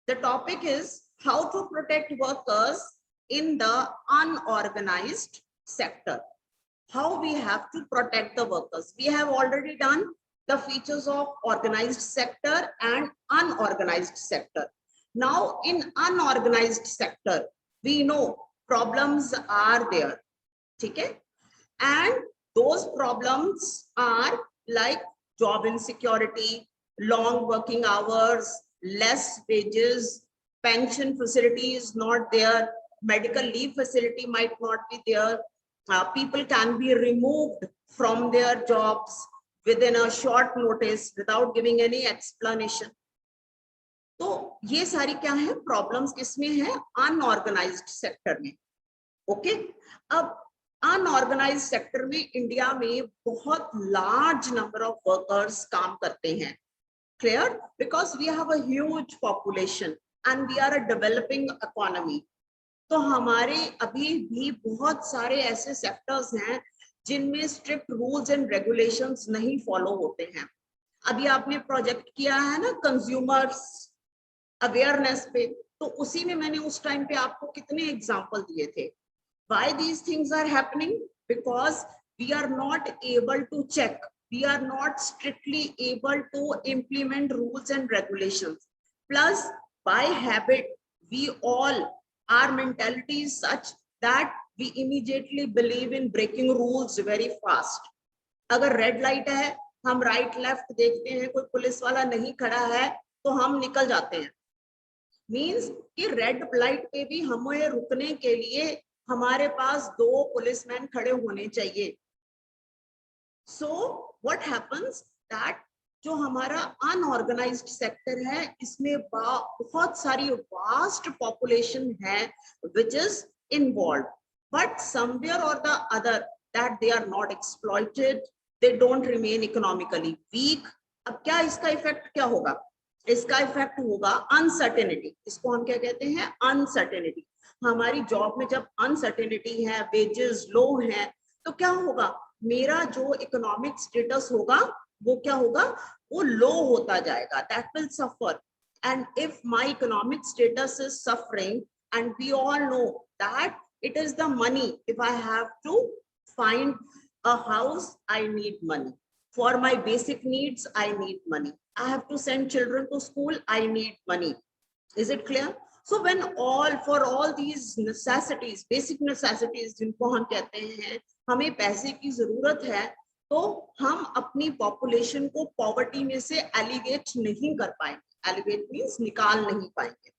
The topic is how to protect workers in the unorganized sector. How we have to protect the workers. We have already done the features of organized sector and unorganized sector. Now in unorganized sector, we know problems are there, okay? And those problems are like job insecurity, long working hours, less wages, pension facility is not there, medical leave facility might not be there, people can be removed from their jobs within a short notice without giving any explanation. तो ये सारी क्या है problems किसमें है unorganised sector में. Okay, अब unorganised sector में इंडिया में बहुत लार्ज नंबर ऑफ वर्कर्स काम करते हैं. Clear? Because we have a huge population and we are a developing economy. तो हमारे अभी भी बहुत सारे ऐसे सेक्टर्स हैं जिनमें स्ट्रिक्ट रूल्स एंड रेगुलेशंस नहीं फॉलो होते हैं. अभी आपने प्रोजेक्ट किया है ना कंज्यूमर्स अवेयरनेस पे, तो उसी में मैंने उस टाइम पे आपको कितने एग्जांपल दिए थे. Why these things are happening? Because we are not able to check. We are not strictly able to implement rules and regulations. Plus, by habit, we all, our mentality is such that we immediately believe in breaking rules very fast. अगर red light है, हम right left देखते हैं, कोई police वाला नहीं खड़ा है तो हम निकल जाते हैं. मीन्स कि रेड लाइट पे भी हमें रुकने के लिए हमारे पास 2 पुलिसमैन खड़े होने चाहिए. सो व्हाट हैपेंस दैट जो हमारा अनऑर्गेनाइज्ड सेक्टर है इसमें बहुत सारी वास्ट पॉपुलेशन है which is involve, but somewhere or the other that they are not exploited, they don't remain economically weak. अब क्या इसका इफेक्ट क्या होगा? इसका इफेक्ट होगा अनसर्टेनिटी. इसको हम क्या कहते हैं? अनसर्टेनिटी. हमारी जॉब में जब अनसर्टेनिटी है, वेजेस लो है, तो क्या होगा? मेरा जो इकोनॉमिक स्टेटस होगा वो क्या होगा? वो लो होता जाएगा. That will suffer. And if my economic status is suffering and we all know that it is the money. If I have to find a house, I need money. For my basic needs, I need money. I have to send children to school, I need money. Is it clear? So when for all these necessities, basic necessities जिनको हम कहते हैं, हमें पैसे की जरूरत है, तो हम अपनी पॉपुलेशन को पॉवर्टी में से एलिगेट नहीं कर पाएंगे. एलिगेट मीन्स निकाल नहीं पाएंगे.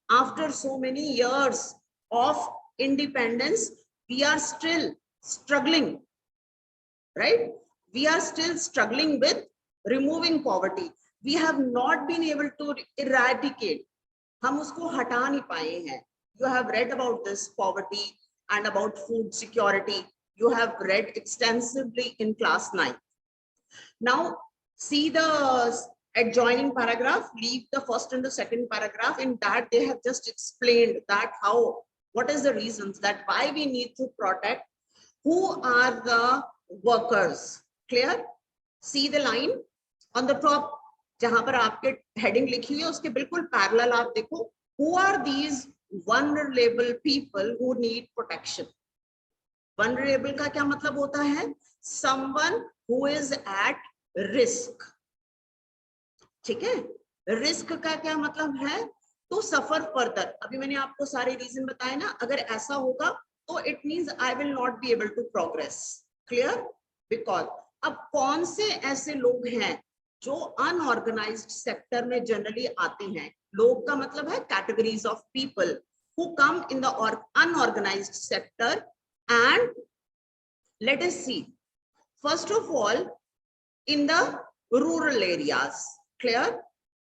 After so many years of independence, we are still struggling, right? We are still struggling with removing poverty. We have not been able to eradicate. हम उसको हटा नहीं पाए हैं. You have read about this poverty and about food security. You have read extensively in class 9. Now see the adjoining paragraph. Leave the first and the second paragraph. In that they have just explained that what is the reasons that why we need to protect. Who are the workers? Clear? See the line on the top, जहां पर आपके heading लिखी हुई है उसके बिल्कुल parallel आप देखो. Who are these vulnerable people who need protection? Vulnerable का क्या मतलब होता है? Someone who is at risk. ठीक है? रिस्क का क्या मतलब है? तो सफर फर्दर. अभी मैंने आपको सारे रीजन बताए ना. अगर ऐसा होगा तो it means I will not be able to progress. Clear? Because अब कौन से ऐसे लोग हैं जो अनऑर्गेनाइज्ड सेक्टर में जनरली आते हैं? लोग का मतलब है categories of people who come in the unorganised sector. And let us see first of all in the rural areas. Clear?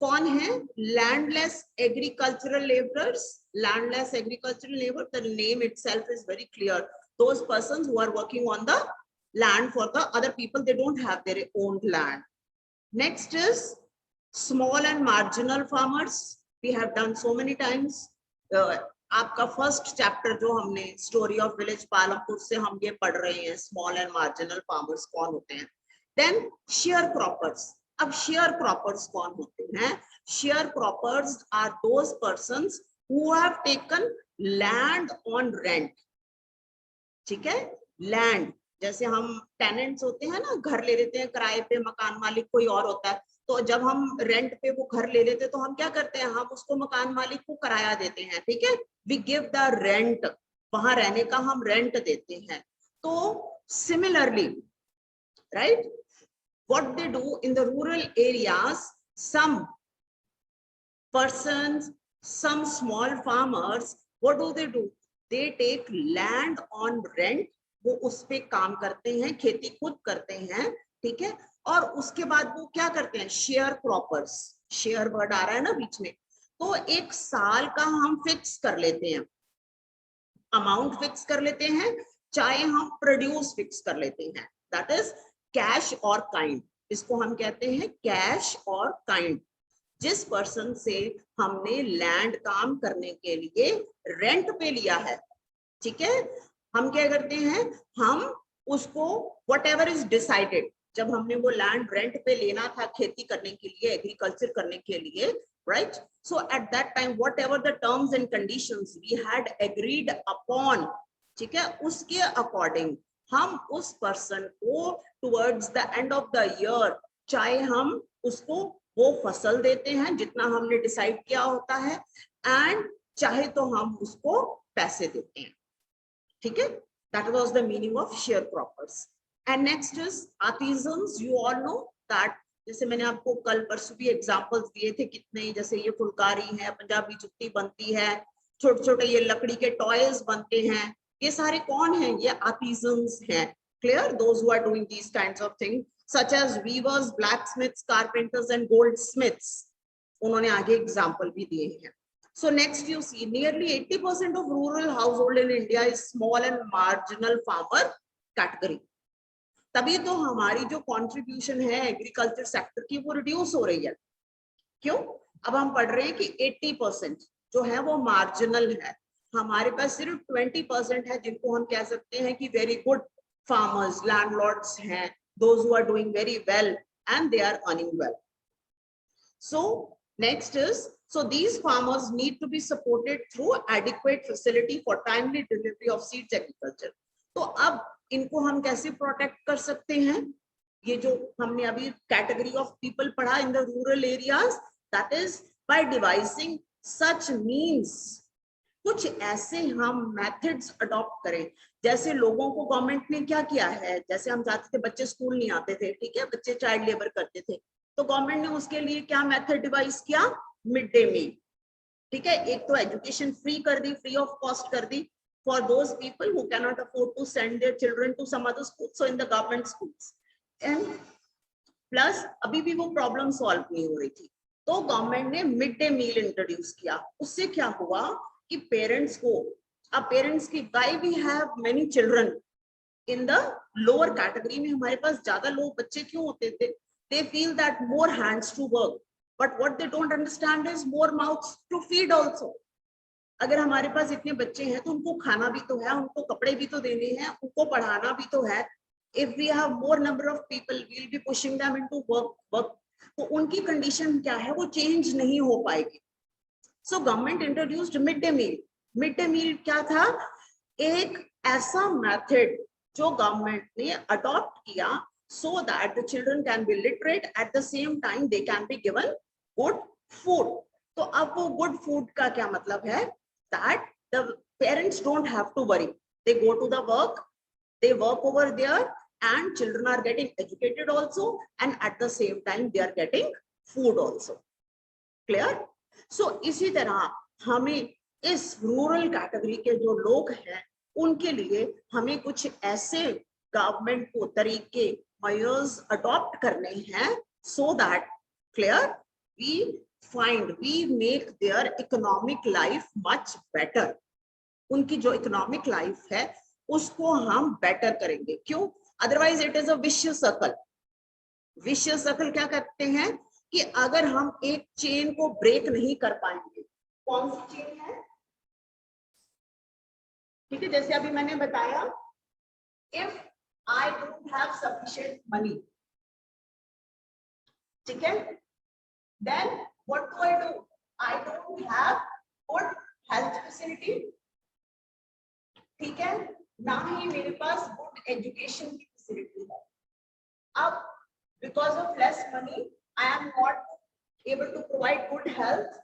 कौन है? Landless agricultural labourers. Landless agricultural labour, the name itself is very clear. Those persons who are working on the land for the other people, they don't have their own land. Next is small and marginal farmers. We have done so many times. आपका first chapter जो हमने story of village Palampur से हम ये पढ़ रहे हैं, small and marginal farmers कौन होते हैं. Then share croppers. अब शेयर क्रॉपर्स कौन होते हैं? Share croppers are those persons who have taken land on rent. ठीक है, लैंड, जैसे हम टेनेंट्स होते हैं ना, घर ले लेते हैं किराए पे, मकान मालिक कोई और होता है, तो जब हम रेंट पे वो घर ले लेते हैं तो हम क्या करते हैं, हम उसको मकान मालिक को किराया देते हैं। ठीक है, वी गिव द रेंट, वहां रहने का हम रेंट देते हैं। तो similarly, right, what they do in the rural areas, some persons, some small farmers, what do? They take land on rent, वो उस पे काम करते हैं, खेती खुद करते हैं। ठीक है, और उसके बाद वो क्या करते हैं, शेयर क्रॉपर्स, शेयर वर्ड आ रहा है ना बीच में, तो एक साल का हम फिक्स कर लेते हैं, अमाउंट फिक्स कर लेते हैं, चाहे हम प्रोड्यूस फिक्स कर लेते हैं, दैट इज कैश और काइंड। इसको हम कहते हैं कैश और काइंड। जिस पर्सन से हमने लैंड काम करने के लिए रेंट पे लिया है, ठीक है, हम क्या करते हैं, हम उसको वट एवर इज डिसाइडेड, जब हमने वो लैंड रेंट पे लेना था खेती करने के लिए, एग्रीकल्चर करने के लिए, right, so at that time whatever the terms and conditions we had agreed upon, ठीक है, उसके अकॉर्डिंग हम उस पर्सन को towards the end of the year, चाहे हम उसको वो फसल देते हैं जितना हमने डिसाइड किया होता है, एंड चाहे तो हम उसको पैसे देते हैं। ठीक है, that was the meaning of sharecroppers. And next is artisans. You all know that, जैसे मैंने आपको कल परसों भी एग्जांपल्स दिए थे कितने, जैसे ये फुलकारी है, पंजाबी जुत्ती बनती है, छोटे छोटे ये लकड़ी के टॉयज बनते हैं, ये सारे कौन हैं, ये आर्टिजन्स हैं। Clear, those who are doing these kinds of thing such as weavers, blacksmiths, carpenters and goldsmiths, उन्होंने आगे एग्जांपल भी दिए हैं। So next you see nearly 80% of rural household in India is small and marginal farmer category. तभी तो हमारी जो contribution है एग्रीकल्चर सेक्टर की वो रिड्यूस हो रही है। क्यों? अब हम पढ़ रहे हैं कि 80% जो है वो मार्जिनल है, हमारे पास सिर्फ 20% है जिनको हम कह सकते हैं कि वेरी गुड फार्मर्स, लैंडलॉर्ड्स हैं, those who are doing very well and they are earning well. So next is, so these farmers need to be supported through adequate facility for timely delivery of seeds agriculture. तो अब इनको हम कैसे protect कर सकते हैं? ये जो हमने अभी कैटेगरी ऑफ पीपल पढ़ा इन the rural areas, that is by devising such means, कुछ ऐसे हम मेथड्स अडॉप्ट करें। जैसे लोगों को गवर्नमेंट ने क्या किया है, जैसे हम चाहते थे बच्चे स्कूल नहीं आते थे, ठीक है, बच्चे चाइल्ड लेबर करते थे, तो गवर्नमेंट ने उसके लिए क्या मेथड डिवाइस किया, मिड डे मील। ठीक है, एक तो एजुकेशन फ्री कर दी, फ्री ऑफ कॉस्ट कर दी for those people who can not afford to send their children to some other school, so in the government schools. And plus अभी भी वो प्रॉब्लम सॉल्व नहीं हो रही थी, तो गवर्नमेंट ने मिड डे मील इंट्रोड्यूस किया। उससे क्या हुआ कि पेरेंट्स को, अब पेरेंट्स की, why we have many children in the lower category में, हमारे पास ज्यादा लोग बच्चे क्यों होते थे, they feel that more hands to work, but what they don't understand is more mouths to feed also. अगर हमारे पास इतने बच्चे हैं तो उनको खाना भी तो है, उनको कपड़े भी तो देने हैं, उनको पढ़ाना भी तो है। If we have more number of people, we'll be pushing them into work. तो उनकी कंडीशन क्या है, वो चेंज नहीं हो पाएगी। So government introduced midday meal. Midday meal क्या था, एक ऐसा मेथड जो गवर्नमेंट ने अडॉप्ट किया so that the children can be literate, at the same time they can be given good food. तो अब वो good food का क्या मतलब है, that the parents don't have to worry, they go to the work, they work over there, and children are getting educated also, and at the same time they are getting food also. Clear? So इसी तरह हमें इस rural category के जो लोग हैं उनके लिए हमें कुछ ऐसे गवर्नमेंट को तरीके, measures अडॉप्ट करने हैं, so that, clear, we make their economic life much better. उनकी जो इकोनॉमिक लाइफ है उसको हम बेटर करेंगे। क्यों? Otherwise it is a vicious circle. Vicious circle क्या कहते हैं कि अगर हम एक चेन को ब्रेक नहीं कर पाएंगे, कौन सी चेन है, ठीक है, जैसे अभी मैंने बताया, if I don't have sufficient money, ठीक है। Then what do? I don't have good health facility, ठीक है, ना ही मेरे पास गुड एजुकेशन की फैसिलिटी है। अब because of less money I am not able to provide good health,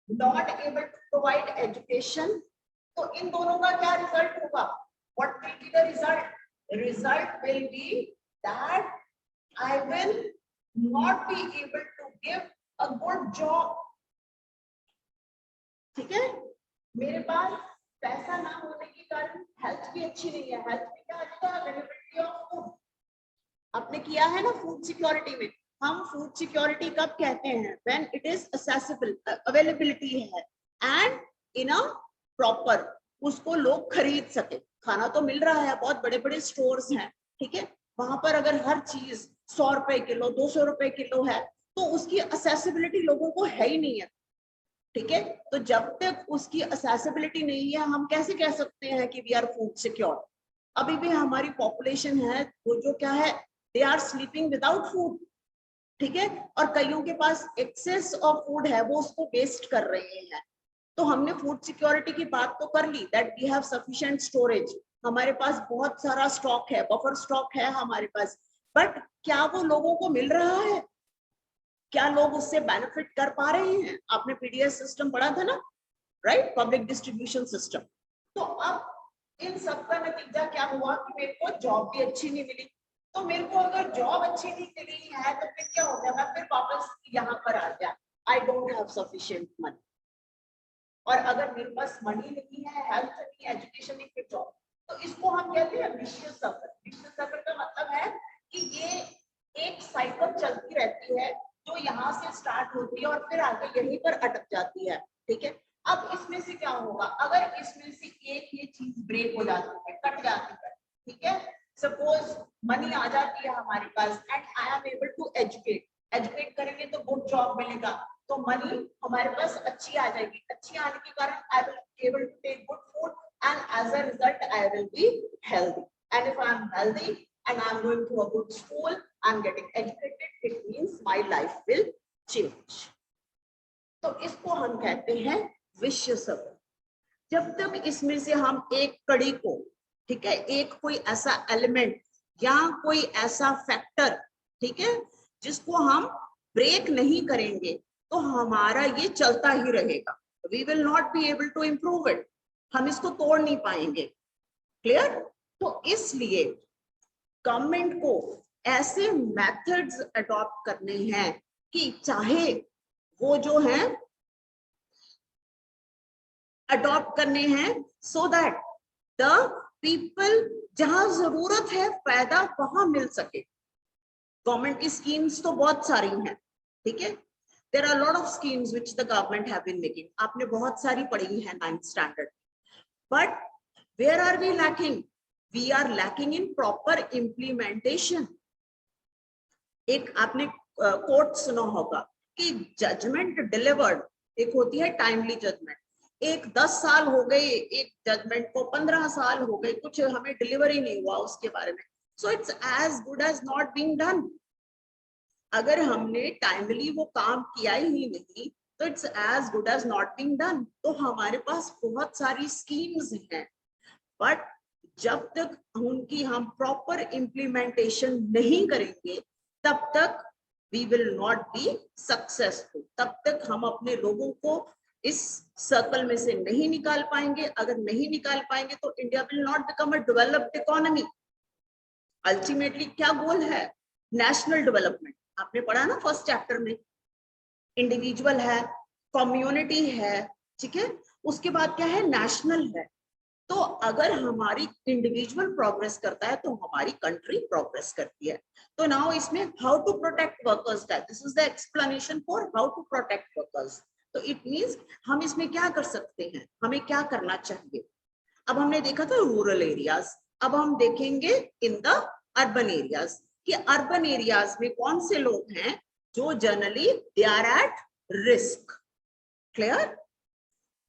not able to provide education, तो इन दोनों का क्या रिजल्ट होगा? What will be the result? Result will be that I will not be able to give a good job, ठीक है। मेरे पास पैसा ना होने के कारण हेल्थ भी अच्छी नहीं है। हेल्थ में क्या आता है? Availability of food. आपने किया है ना फूड सिक्योरिटी में। हम फूड सिक्योरिटी कब कहते हैं? When it is accessible, availability है एंड इन अ प्रॉपर, उसको लोग खरीद सके। खाना तो मिल रहा है, बहुत बड़े बड़े स्टोर्स हैं, ठीक है, वहां पर अगर हर चीज 100 रुपए किलो 200 रुपए किलो है तो उसकी एक्सेसिबिलिटी लोगों को है ही नहीं है, ठीक है। तो जब तक उसकी एक्सेसिबिलिटी नहीं है हम कैसे कह सकते हैं कि वी आर फूड सिक्योर? अभी भी हमारी पॉपुलेशन है वो जो क्या है, they are sleeping without food, ठीक है, और कईयों के पास एक्सेस ऑफ फूड है वो उसको वेस्ट कर रहे हैं। तो हमने फूड सिक्योरिटी की बात तो कर ली, that we have sufficient storage, हमारे पास बहुत सारा स्टॉक है, बफर स्टॉक है हमारे पास, बट क्या वो लोगों को मिल रहा है? क्या लोग उससे बेनिफिट कर पा रहे हैं? आपने पीडीएस सिस्टम पढ़ा था ना, राइट, पब्लिक डिस्ट्रीब्यूशन सिस्टम। तो अब इन सब का नतीजा क्या हुआ कि मेरे को जॉब भी अच्छी नहीं मिली। तो मेरे को अगर जॉब अच्छी नहीं मिली है तो फिर क्या हो गया? मैं फिर वापस यहाँ पर आ गया, I don't have sufficient money. और अगर मेरे पास मनी नहीं है, हेल्थ नहीं, एजुकेशन नहीं, फिर जॉब, तो इसको हम कहते हैं विशियस सर्कल। विशियस सर्कल का मतलब है कि ये एक साइकिल चलती रहती है जो यहाँ से स्टार्ट होती है और फिर आगे यहीं पर अटक जाती है, ठीक है। अब इसमें से क्या होगा? अगर इसमें से एक ये चीज ब्रेक हो जाती है, कट जाती है, ठीक है, सपोज मनी आ जाती है हमारे पास and I am able to educate, educate करेंगे तो गुड जॉब मिलेगा, तो मनी हमारे पास अच्छी आ जाएगी। अच्छी आने के कारण I will able to take good food and as a result I will be healthy, and if I am healthy and I'm going to a good school, I'm getting educated, it means my life will change. तो इसको हम कहते हैं vicious circle. जब तक इसमें से हम एक कड़ी को, ठीक है, एक कोई ऐसा एलिमेंट या कोई ऐसा फैक्टर, ठीक है, जिसको हम ब्रेक नहीं करेंगे तो हमारा ये चलता ही रहेगा। We will not be able to improve it, हम इसको तोड़ नहीं पाएंगे। क्लियर? तो इसलिए गवर्नमेंट को ऐसे मेथड्स अडॉप्ट करने हैं कि चाहे वो जो है अडॉप्ट करने हैं सो दैट द पीपल जहां जरूरत है फायदा वहां मिल सके। गवर्नमेंट की स्कीम्स तो बहुत सारी हैं, ठीक है, there are lot of schemes which the government have been making, आपने बहुत सारी पढ़ी है 9th standard, but where are we lacking? We are lacking in proper implementation. एक आपने कोट सुना होगा कि जजमेंट डिलीवर्ड, एक होती है टाइमली जजमेंट, एक 10 साल हो गए एक जजमेंट को, 15 साल हो गए, कुछ हमें डिलीवरी नहीं हुआ उसके बारे में, so it's as good as not being done. अगर हमने टाइमली वो काम किया ही नहीं तो it's as good as not being done. तो हमारे पास बहुत सारी स्कीम्स हैं, बट जब तक उनकी हम प्रॉपर इम्प्लीमेंटेशन नहीं करेंगे तब तक we will not be successful, तब तक हम अपने लोगों को इस सर्कल में से नहीं निकाल पाएंगे। अगर नहीं निकाल पाएंगे तो India will not become a developed economy. Ultimately क्या गोल है? National development. आपने पढ़ा ना फर्स्ट चैप्टर में, इंडिविजुअल है, कम्युनिटी है, ठीक है, उसके बाद क्या है? नेशनल है। तो अगर हमारी इंडिविजुअल प्रोग्रेस करता है तो हमारी कंट्री प्रोग्रेस करती है। तो नाउ इसमें how to protect workers, that this is the explanation for how to protect workers. तो इट मींस हम इसमें क्या कर सकते हैं, हमें क्या करना चाहिए। अब हमने देखा था रूरल एरियाज, अब हम देखेंगे इन द अर्बन एरियाज कि अर्बन एरियाज में कौन से लोग हैं जो generally they are at risk. Clear?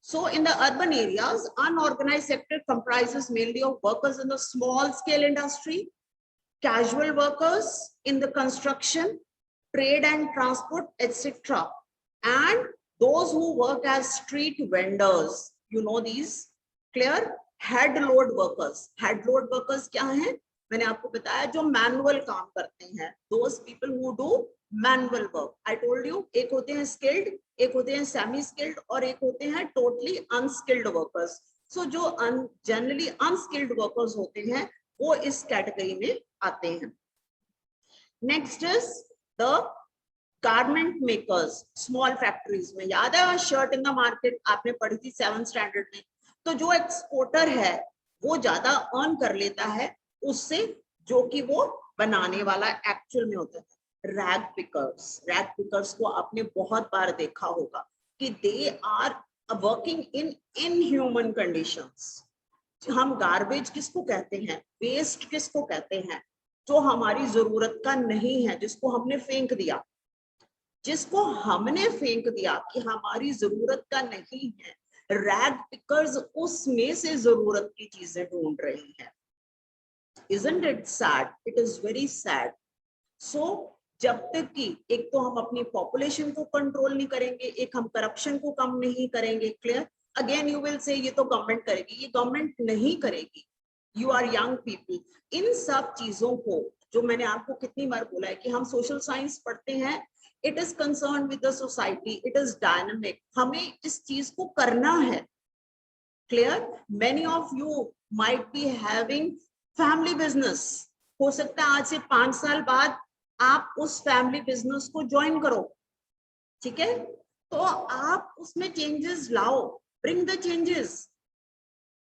So in the urban areas, unorganized sector comprises mainly of workers in the small scale industry, casual workers in the construction, trade and transport, etc. And those who work as street vendors, you know these, clear? Head load workers. Head load workers क्या है? मैंने आपको बताया जो manual काम करते हैं, those people who do manual work. I told you, एक होते हैं skilled, एक होते हैं semi skilled और एक होते हैं totally unskilled workers. So जो generally unskilled workers होते हैं वो इस कैटेगरी में आते हैं. Next is the garment makers, small factories में. याद है शर्ट इन द मार्केट आपने पढ़ी थी 7th स्टैंडर्ड में. तो जो एक्सपोर्टर है वो ज्यादा अर्न कर लेता है उससे जो कि वो बनाने वाला एक्चुअल में होता है. रैग पिकर्स, रैग पिकर्स को आपने बहुत बार देखा होगा कि they are working in inhuman conditions. हम गार्बेज किसको कहते हैं? वेस्ट किसको कहते हैं? जो हमारी जरूरत का नहीं है, जिसको हमने फेंक दिया, जिसको हमने फेंक दिया कि हमारी जरूरत का नहीं है. रैग पिकर्स उसमें से जरूरत की चीजें ढूंढ रही हैं. Isn't it sad? It is very sad. So जब तक कि एक तो हम अपनी पॉपुलेशन को कंट्रोल नहीं करेंगे, एक हम करप्शन को कम नहीं करेंगे. Clear? Again you will say ये तो गवर्नमेंट करेगी, ये गवर्नमेंट नहीं करेगी. You are young people. इन सब चीजों को जो मैंने आपको कितनी बार बोला है कि हम सोशल साइंस पढ़ते हैं, it is concerned with the society, it is dynamic. हमें इस चीज को करना है. Clear? Many of you might be having family business. हो सकता है आज से 5 साल बाद आप उस फैमिली बिजनेस को ज्वाइन करो. ठीक है? तो आप उसमें चेंजेस लाओ. Bring the changes.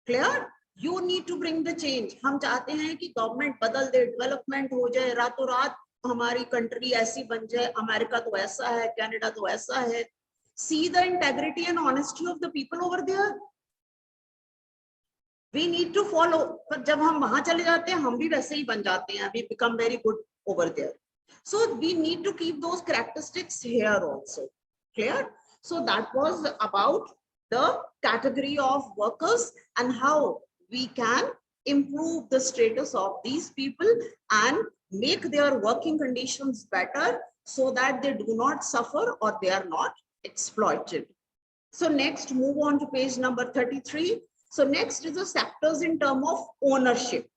Clear? You need to bring the change. हम चाहते हैं कि गवर्नमेंट बदल दे, डेवलपमेंट हो जाए, रातों रात हमारी कंट्री ऐसी बन जाए. अमेरिका तो ऐसा है, कनाडा तो ऐसा है. See the integrity and honesty of the people over there. We need to follow. पर जब हम वहां चले जाते हैं हम भी वैसे ही बन जाते हैं. We become very good over there. So we need to keep those characteristics here also. Clear? So that was about the category of workers and how we can improve the status of these people and make their working conditions better so that they do not suffer or they are not exploited. So next, move on to page number 33. So next is the sectors in term of ownership.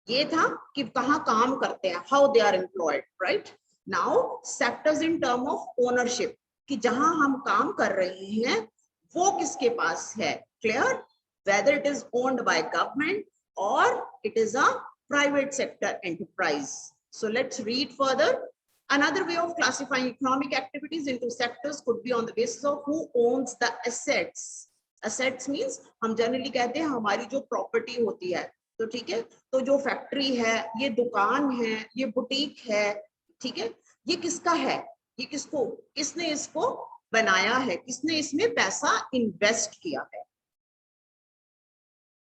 ये था कि कहाँ काम करते हैं, how they are employed, right? Now sectors in term of ownership, कि जहां हम काम कर रहे हैं वो किसके पास है. Clear? Whether it is owned by government or it is a private sector enterprise. So let's read further. Another way of classifying economic activities into sectors could be on the basis of who owns the assets. Assets means हम generally कहते हैं हमारी जो property होती है. तो ठीक है, तो जो फैक्ट्री है, ये दुकान है, ये बुटीक है, ठीक है, ये किसका है? ये किसको, किसने इसको बनाया है, किसने इसमें पैसा इन्वेस्ट किया है.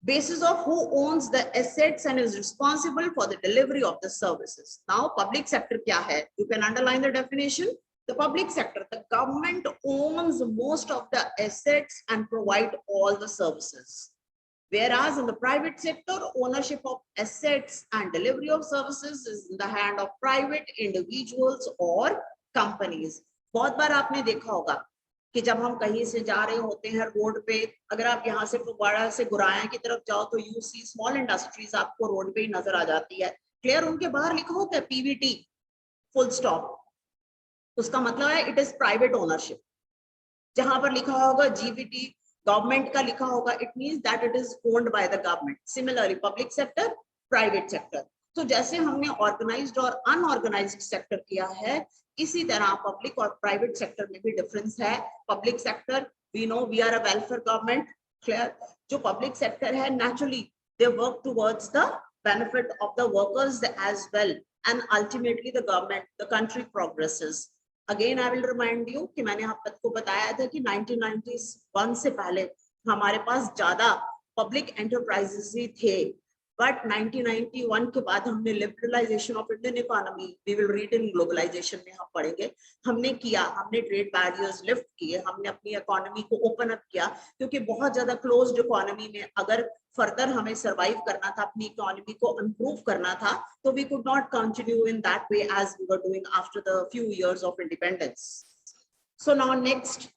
Basis of who owns the assets and is responsible for the delivery of the services. Now public sector क्या है? You can underline the definition. The public sector, the government owns most of the assets and provide all the services. Whereas in the private sector, ownership of assets and delivery of services is in the hand of private individuals or companies. बहुत बार आपने देखा होगा कि जब हम कहीं से जा रहे होते हैं रोड पे, अगर आप यहाँ से फगवाड़ा से गुराया की तरफ जाओ तो यू सी स्मॉल इंडस्ट्रीज आपको रोड पे ही नजर आ जाती है. क्लियर? उनके बाहर लिखा होता है पीवीटी फुल स्टॉप. उसका मतलब है इट इज प्राइवेट ओनरशिप. जहां पर लिखा होगा जीवीटी गवर्नमेंट का लिखा होगा, it means that it is owned by the government. Similarly public sector, private sector. तो जैसे हमने ऑर्गेनाइज्ड और अनऑर्गेनाइज्ड सेक्टर किया है, इसी तरह पब्लिक और प्राइवेट सेक्टर में भी डिफरेंस है. Public sector, we know we are a welfare government. Clear? जो पब्लिक सेक्टर है naturally they work towards the benefit of the workers as well and ultimately the government, the country progresses. Again I will remind you कि मैंने आपको बताया था कि 1991 से पहले हमारे पास ज्यादा पब्लिक एंटरप्राइजेस ही थे. बट 1991 के बाद हमने liberalisation of Indian economy, we will read in globalisation में हम पढ़ेंगे, हमने किया, हमने ट्रेड बैरियर्स लिफ्ट किए, हमने अपनी इकोनॉमी को ओपन अप किया, क्योंकि बहुत ज्यादा क्लोज्ड इकोनॉमी में अगर फर्दर हमें सर्वाइव करना था, अपनी इकोनॉमी को इंप्रूव करना था, तो we could not continue in that way as we were doing after the few years of independence. So now next,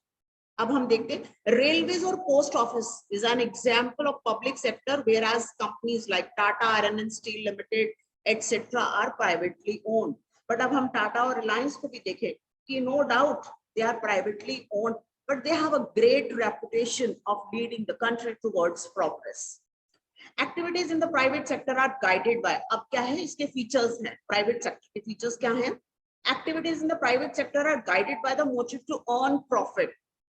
अब हम देखते हैं रेलवेज और post office is an example of public sector where as companies like Tata, iron and steel limited etcetera are privately owned. But अब हम टाटा और रिलायंस को भी देखें कि no doubt they are privately owned, but they have a great reputation of leading the country towards progress. Activities in the private sector are guided by, अब क्या है इसके फीचर्स हैं, प्राइवेट सेक्टर के फीचर्स क्या हैं? Activities in the private sector are guided by the motive to earn profit.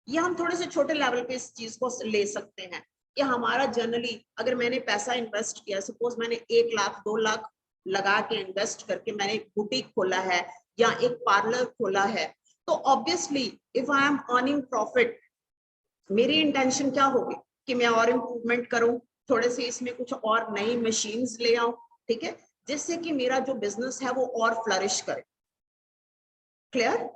ये हम थोड़े से छोटे लेवल पे इस चीज को ले सकते हैं कि हमारा जनरली अगर मैंने पैसा इन्वेस्ट किया, सपोज मैंने 1 लाख 2 लाख लगा के इन्वेस्ट करके मैंने एक बुटीक खोला है या एक पार्लर खोला है, तो obviously if I am earning profit, मेरी इंटेंशन क्या होगी कि मैं और इंप्रूवमेंट करूं, थोड़े से इसमें कुछ और नई मशीन्स ले आऊं, ठीक है, जिससे कि मेरा जो बिजनेस है वो और फ्लरिश करे. Clear?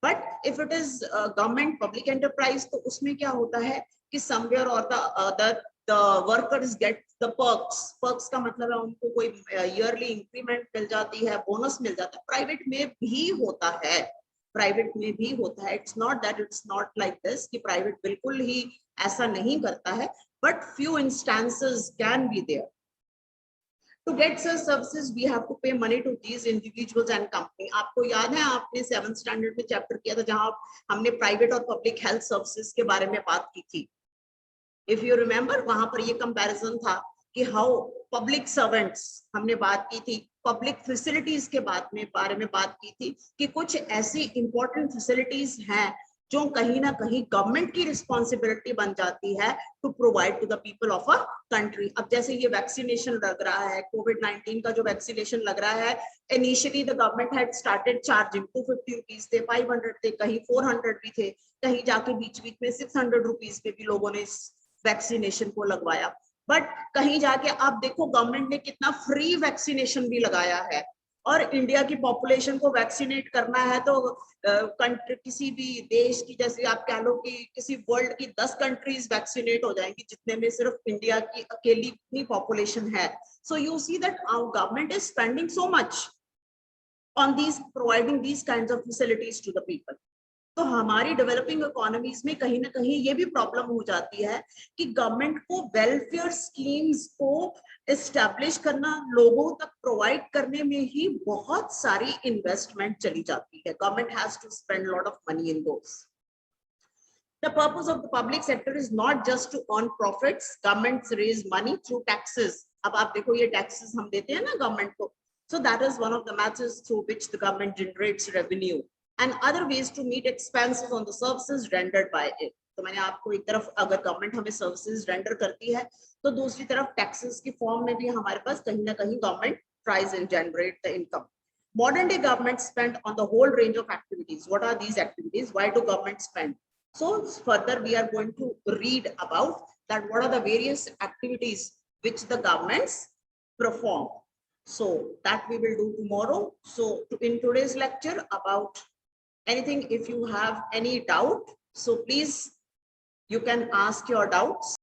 But if it is government public enterprise, तो उसमें क्या होता है कि somewhere or the other the workers get the perks. Perks का मतलब है उनको कोई ईयरली इंक्रीमेंट मिल जाती है, बोनस मिल जाता है. प्राइवेट में भी होता है, प्राइवेट में भी होता है. It's not that, it's not like this कि प्राइवेट बिल्कुल ही ऐसा नहीं करता है, but few instances can be there. To get such services, we have to pay money to these individuals and company. आपको याद है आपने 7th स्टैंडर्ड में चैप्टर किया था जहां हमने प्राइवेट और पब्लिक हेल्थ सर्विसेज के बारे में बात की थी. इफ यू रिमेम्बर, वहां पर ये कंपैरिजन था कि हाउ पब्लिक सर्वेंट्स, हमने बात की थी पब्लिक फैसिलिटीज के बारे में बात की थी कि कुछ ऐसी इंपॉर्टेंट फैसिलिटीज हैं जो कहीं ना कहीं गवर्नमेंट की रिस्पॉन्सिबिलिटी बन जाती है to provide to the people of a country. अब जैसे ये वैक्सीनेशन लग रहा है, कोविड-19 का जो वैक्सीनेशन लग रहा है, initially the government had started charging 250 rupees थे, 500 थे, कहीं 400 भी थे, कहीं जाके बीच बीच में 600 रुपीज पे भी लोगों ने वैक्सीनेशन को लगवाया. बट कहीं जाके आप देखो गवर्नमेंट ने कितना फ्री वैक्सीनेशन भी लगाया है. और इंडिया की पॉपुलेशन को वैक्सीनेट करना है तो किसी भी देश की, जैसे आप कह लो कि किसी वर्ल्ड की 10 कंट्रीज वैक्सीनेट हो जाएंगी, जितने में सिर्फ इंडिया की अकेली इतनी पॉपुलेशन है. So you see that our government is spending so much on these, providing these kinds of facilities to the people. तो हमारी डेवलपिंग इकोनॉमीज में कहीं ना कहीं ये भी प्रॉब्लम हो जाती है कि गवर्नमेंट को वेलफेयर स्कीम्स को एस्टैब्लिश करना, लोगों तक प्रोवाइड करने में ही बहुत सारी इन्वेस्टमेंट चली जाती है. Government has to spend lot of money in those. The purpose of the public sector is not just to earn profits. Governments raise money through taxes. अब आप देखो ये taxes हम देते हैं ना गवर्नमेंट को. So that is one of the methods through which the government generates revenue. And other ways to meet expenses on the services rendered by it. तो मैंने आपको एक तरफ अगर गवर्नमेंट हमें सर्विसेज रेंडर करती है, तो दूसरी तरफ टैक्सेस की फॉर्म में भी हमारे पास कहीं ना कहीं government tries and generate the income. Modern day government spend on the whole range of activities. What are these activities? Why do government spend? So further we are going to read about that what are the various activities which the governments perform. So that we will do tomorrow. So in today's lecture about anything, if you have any doubt, so please you can ask your doubts.